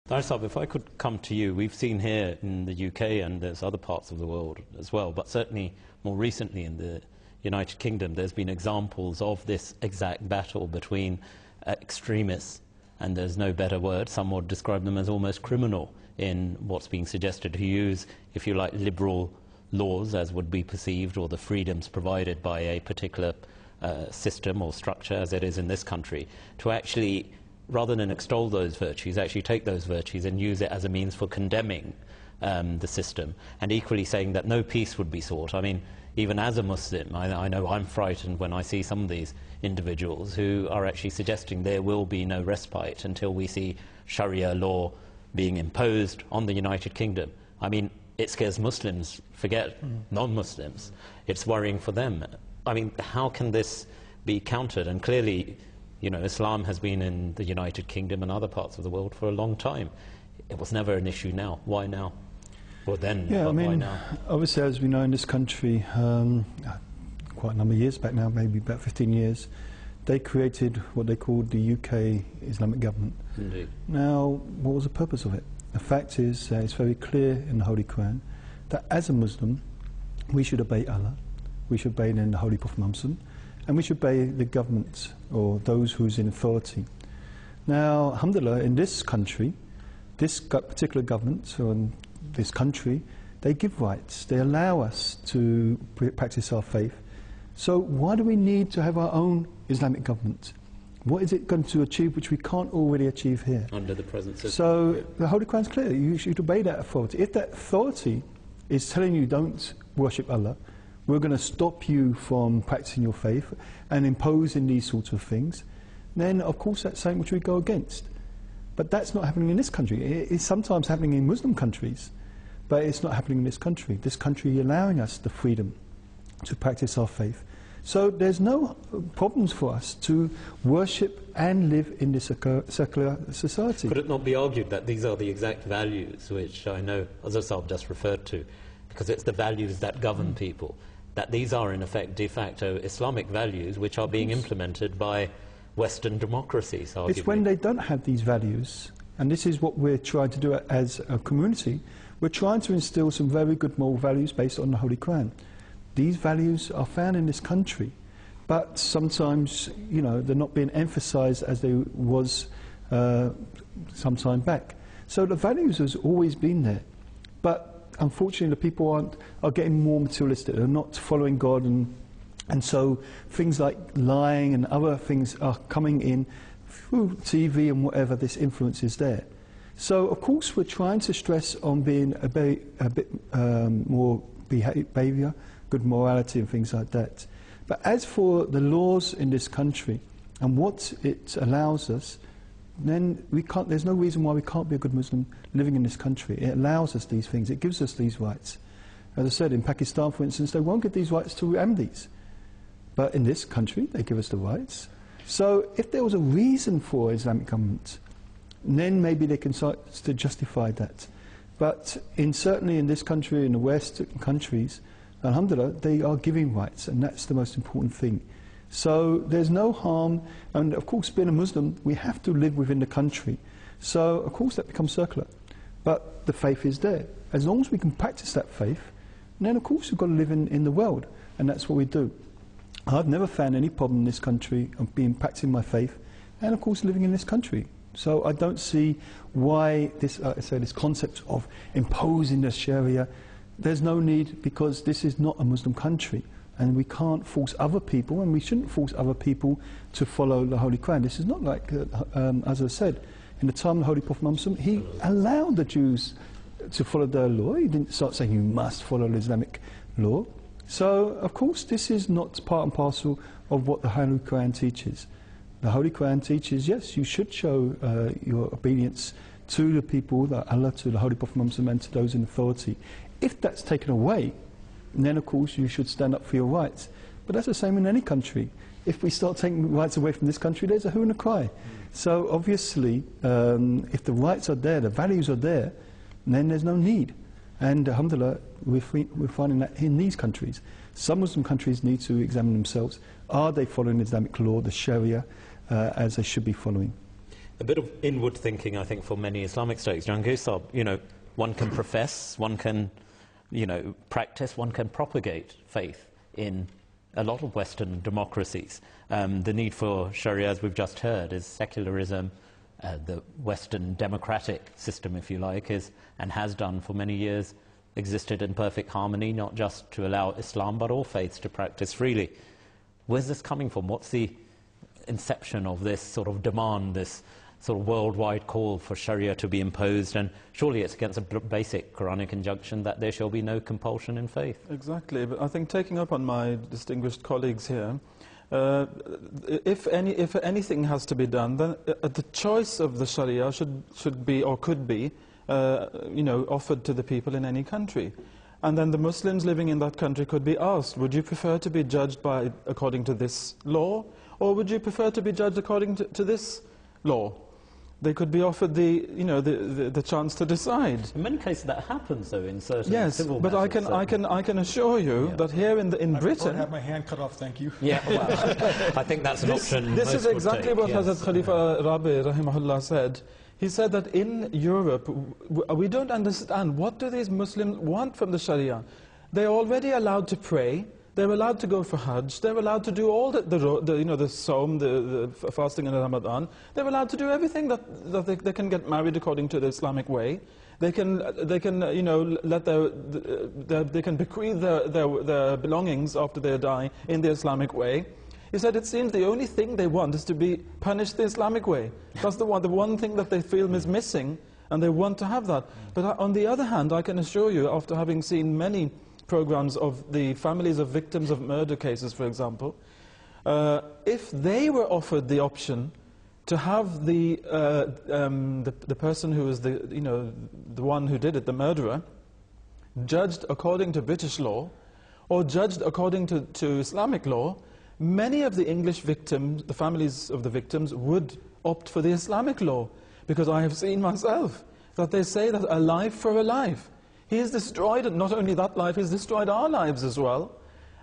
Darsab, if I could come to you, we've seen here in the UK, and there's other parts of the world as well, but certainly more recently in the United Kingdom, there's been examples of this exact battle between extremists, and there's no better word, some would describe them as almost criminal in what's being suggested, who use, if you like, liberal laws as would be perceived, or the freedoms provided by a particular system or structure, as it is in this country, to actually, rather than extol those virtues, actually take those virtues and use it as a means for condemning the system, and equally saying that no peace would be sought. I mean, even as a Muslim, I know I'm frightened when I see some of these individuals who are actually suggesting there will be no respite until we see Sharia law being imposed on the United Kingdom. I mean, it scares Muslims, forget non-Muslims. It's worrying for them. I mean, how can this be countered? And clearly, you know, Islam has been in the United Kingdom and other parts of the world for a long time. It was never an issue now. Why now? Or then, yeah, but I mean, why now? Obviously, as we know in this country, quite a number of years back now, maybe about 15 years, they created what they called the UK Islamic government. Indeed. Now, what was the purpose of it? The fact is, it's very clear in the Holy Quran that as a Muslim, we should obey Allah, we should obey the Holy Prophet Muhammad, and we should obey the government or those who's in authority. Now, alhamdulillah, in this country, this particular government, or in this country, they give rights. They allow us to practice our faith. So why do we need to have our own Islamic government? What is it going to achieve which we can't already achieve here? Under the present system. So the Holy Quran is clear. You should obey that authority. If that authority is telling you don't worship Allah, we're going to stop you from practicing your faith and imposing these sorts of things, then of course that's something which we go against. But that's not happening in this country. It is sometimes happening in Muslim countries, but it's not happening in this country. This country allowing us the freedom to practice our faith. So there's no problems for us to worship and live in this secular society. Could it not be argued that these are the exact values which I know Azhar just referred to, because it's the values that govern people, that these are in effect de facto Islamic values which are being implemented by Western democracies, arguably? It's when they don't have these values, and this is what we're trying to do as a community. We're trying to instill some very good moral values based on the Holy Quran. These values are found in this country, but sometimes, you know, they're not being emphasized as they was some time back. So the values has always been there, but unfortunately the people are getting more materialistic. They're not following God, and so things like lying and other things are coming in through TV and whatever. This influence is there. So of course we're trying to stress on being a bit more behaviour, good morality and things like that. But as for the laws in this country and what it allows us, then there's no reason why we can't be a good Muslim living in this country. It allows us these things, it gives us these rights. As I said, in Pakistan, for instance, they won't give these rights to Ahmadis. But in this country, they give us the rights. So if there was a reason for Islamic government, then maybe they can start to justify that. But certainly in this country, in the West countries, alhamdulillah, they are giving rights, and that's the most important thing. So there's no harm, and of course being a Muslim, we have to live within the country. So of course that becomes circular. But the faith is there. As long as we can practice that faith, then of course we've got to live in the world, and that's what we do. I've never found any problem in this country of practicing my faith, and of course living in this country. So I don't see why this concept of imposing the Sharia. There's no need, because this is not a Muslim country, and we can't force other people, and we shouldn't force other people to follow the Holy Quran. This is not like, as I said, in the time of the Holy Prophet Muhammad, he allowed the Jews to follow their law. He didn't start saying you must follow the Islamic law. So, of course, this is not part and parcel of what the Holy Quran teaches. The Holy Quran teaches, yes, you should show your obedience to the people, Allah, to the Holy Prophet Muhammad, and to those in authority. If that's taken away, then of course you should stand up for your rights. But that's the same in any country. If we start taking rights away from this country, there's a hue and a cry. So obviously, if the rights are there, the values are there, then there's no need. And alhamdulillah, we're finding that in these countries. Some Muslim countries need to examine themselves. Are they following Islamic law, the Sharia, as they should be following? a bit of inward thinking, I think, for many Islamic states. Jangusab, one can profess, one can, practice, one can propagate faith in a lot of Western democracies. The need for Sharia, as we've just heard, is secularism. The Western democratic system, if you like, is, and has done for many years, existed in perfect harmony, not just to allow Islam, but all faiths to practice freely. Where's this coming from? What's the inception of this sort of demand, this sort of worldwide call for Sharia to be imposed? And surely it's against a basic Quranic injunction that there shall be no compulsion in faith. Exactly, but I think taking up on my distinguished colleagues here, if anything has to be done, then the choice of the Sharia should be, or could be, offered to the people in any country. And then the Muslims living in that country could be asked, would you prefer to be judged according to this law, or would you prefer to be judged according to this law? They could be offered the chance to decide. In many cases that happens, though, in certain civil but matters. I can assure you that here in Britain... I have my hand cut off, thank you. Yeah, well, I think that's an option. This is exactly what Hazrat Khalifa Rabi, rahimahullah, said. He said that in Europe, we don't understand, what do these Muslims want from the Sharia? They're already allowed to pray, they're allowed to go for Hajj, they're allowed to do all the Sawm, the fasting in Ramadan. They're allowed to do everything that they can get married according to the Islamic way. They can they can bequeath their belongings after they die in the Islamic way. He said it seems the only thing they want is to be punished the Islamic way. That's the one thing that they feel is missing, and they want to have that. But on the other hand, I can assure you, after having seen many programs of the families of victims of murder cases, for example, if they were offered the option to have the person who was the one who did it, the murderer, judged according to British law, or judged according to Islamic law, many of the English victims, the families of the victims, would opt for the Islamic law, because I have seen myself that they say that a life for a life. He has destroyed, and not only that life, he's destroyed our lives as well,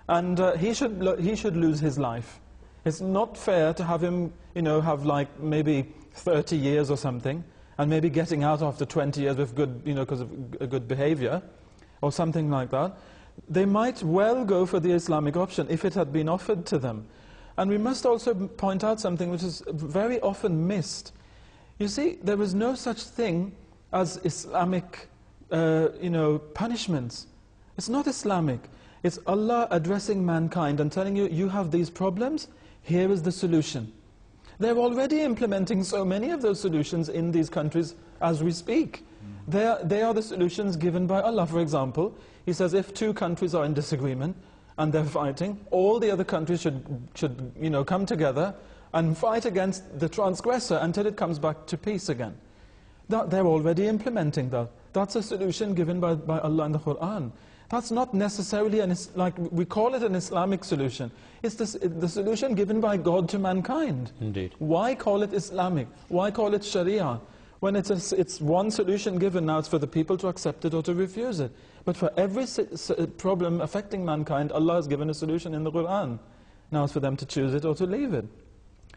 and he should lose his life. It's not fair to have him, have like maybe 30 years or something, and maybe getting out after 20 years with good, because of good behavior, or something like that. They might well go for the Islamic option if it had been offered to them. And we must also point out something which is very often missed. You see, there is no such thing as Islamic, punishments. It's not Islamic. It's Allah addressing mankind and telling you, you have these problems, here is the solution. They're already implementing so many of those solutions in these countries as we speak. They are the solutions given by Allah. For example, He says if two countries are in disagreement and they're fighting, all the other countries should come together and fight against the transgressor until it comes back to peace again. They're already implementing that. That's a solution given by Allah in the Quran. That's not necessarily, like we call it an Islamic solution. It's the solution given by God to mankind. Indeed. Why call it Islamic? Why call it Sharia? When it's one solution given, now it's for the people to accept it or to refuse it. But for every problem affecting mankind, Allah has given a solution in the Quran. Now it's for them to choose it or to leave it.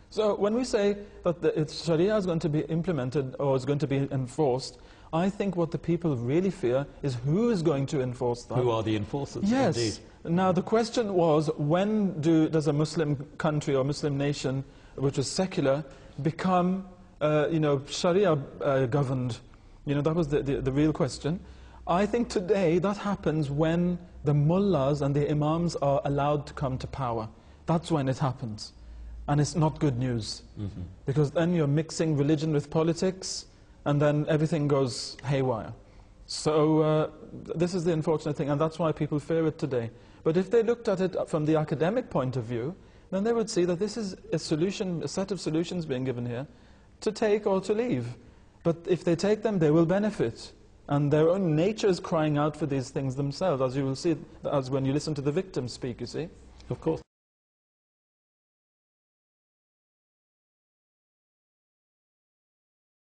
So when we say that Sharia is going to be implemented or is going to be enforced, I think what the people really fear is who is going to enforce that. Who are the enforcers? Yes. Indeed. Now the question was, when does a Muslim country or Muslim nation, which is secular, become Sharia governed? That was the real question. I think today that happens when the mullahs and the imams are allowed to come to power. That's when it happens. And it's not good news. Mm-hmm. Because then you're mixing religion with politics, and then everything goes haywire. So this is the unfortunate thing, and that's why people fear it today. But if they looked at it from the academic point of view, then they would see that this is a solution, a set of solutions being given here, to take or to leave. But if they take them, they will benefit. And their own nature is crying out for these things themselves, as you will see, as when you listen to the victims speak, you see. Of course.